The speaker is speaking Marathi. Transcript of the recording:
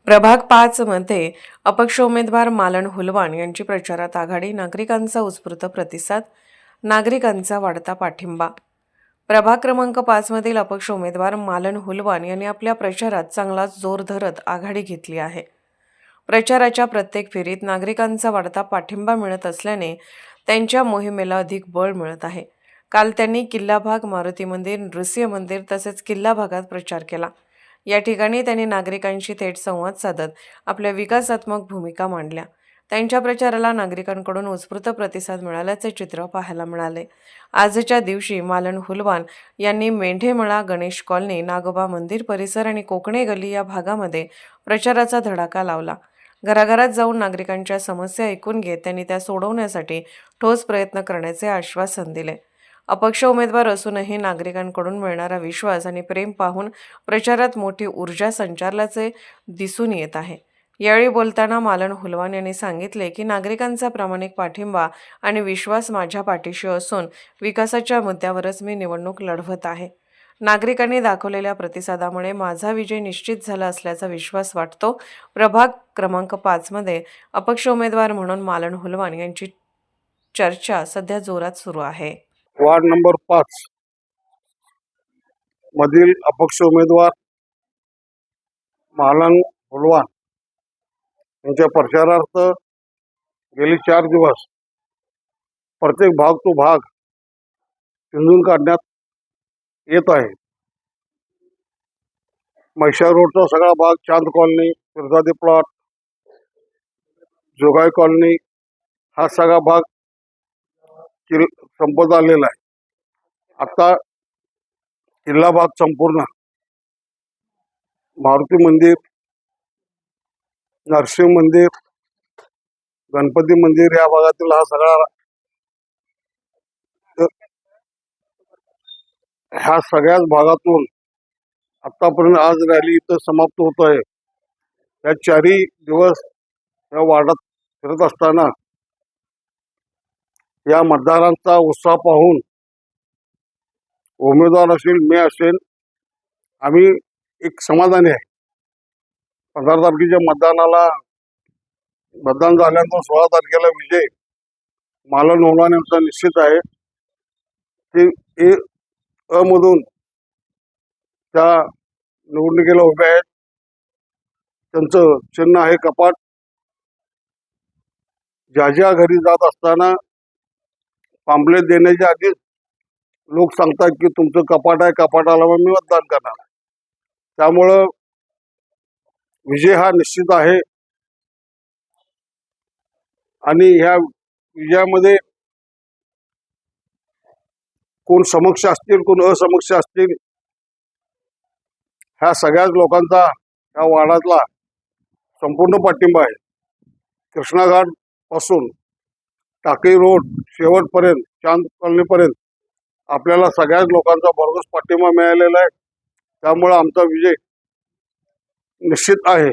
प्रभाग 5 मध्ये अपक्ष उमेदवार मालन हुलवाण यांची प्रचारात आघाडी, नागरिकांचा उत्स्फूर्त प्रतिसाद, नागरिकांचा वाढता पाठिंबा। प्रभाग क्रमांक 5 मधील अपक्ष उमेदवार मालन हुलवाण यांनी आपल्या प्रचारात चांगलाच जोर धरत आघाडी घेतली आहे। प्रचाराच्या प्रत्येक फेरीत नागरिकांचा वाढता पाठिंबा मिळत असल्याने त्यांच्या मोहिमेला अधिक बळ मिळत आहे। काल त्यांनी किल्ला भाग, मारुती मंदिर, नृसिंह मंदिर तसेच किल्ला भागात प्रचार केला। या ठिकाणी त्यांनी नागरिकांशी थेट संवाद साधत आपल्या विकासात्मक भूमिका मांडल्या। त्यांच्या प्रचाराला नागरिकांकडून उत्स्फूर्त प्रतिसाद मिळाल्याचे चित्र पाहायला मिळाले। आजच्या दिवशी मालन हुलवाण यांनी मेंढेमळा, गणेश कॉलनी, नागोबा मंदिर परिसर आणि कोकणे गल्ली या भागामध्ये प्रचाराचा धडाका लावला। घराघरात जाऊन नागरिकांच्या समस्या ऐकून घेत त्यांनी त्या सोडवण्यासाठी ठोस प्रयत्न करण्याचे आश्वासन दिले। अपक्ष उमेदवार असूनही नागरिकांकडून मिळणारा विश्वास आणि प्रेम पाहून प्रचारात मोठी ऊर्जा संचारल्याचे दिसून येत आहे। यावेळी बोलताना मालन हुलवाण यांनी सांगितले की नागरिकांचा प्रामाणिक पाठिंबा आणि विश्वास माझ्या पाठीशी असून विकासाच्या मुद्द्यावरच मी निवडणूक लढवत आहे। नागरिकांनी दाखवलेल्या प्रतिसादामुळे माझा विजय निश्चित झाला असल्याचा विश्वास वाटतो। प्रभाग क्रमांक 5 मध्ये अपक्ष उमेदवार म्हणून मालन हुलवाण यांची चर्चा सध्या जोरात सुरू आहे। वार्ड नंबर 5 मधील अपक्ष उमेदवार मालन हुलवाण यांच्या प्रचारार्थ गेली 4 दिवस प्रत्येक भाग तो भाग चिंधून काढण्यात येत आहे। म्हैसाळ रोडचा सगळा भाग, चांद कॉलनी, फिरजादी प्लॉट, जोगाई कॉलनी हा सगळा भाग संपत आलेला आहे। आता किल्ला भाग संपूर्ण, मारुती मंदिर, नरसिंह मंदिर, गणपती मंदिर या भागातील हा सगळा ह्या सगळ्याच भागातून आतापर्यंत आज रॅली इथं समाप्त होत आहे। या 4 दिवस या वार्डात फिरत असताना या मतदारांचा उत्साह पाहून उमेदवार असेल, मी असेल, आम्ही एक समाधानी आहे। 15 तारखेच्या मतदान झाल्यानंतर 16 तारखेला विजय मालन हुलवाण यांचा निश्चित आहे। ते अमधून त्या निवडणुकीला उभे आहेत। त्यांचं चिन्ह आहे कपाट। ज्या घरी जात असताना पाम्पलेट देण्याच्या आधीच लोक सांगतात की तुमचं कपाट आहे, कपाटाला मी मतदान करणार। त्यामुळं विजय हा निश्चित आहे आणि ह्या विजयामध्ये कोण समक्ष असतील, कोण असमक्ष असतील, ह्या सगळ्याच लोकांचा ह्या वार्डातला संपूर्ण पाठिंबा आहे। कृष्णाघाट पासून टाकळी रोड शेवटपर्यंत, चांद कॉलनीपर्यंत आपल्याला सगळ्याच लोकांचा भरघोस पाठिंबा मिळालेला आहे। त्यामुळे आमचा विजय निश्चित आहे।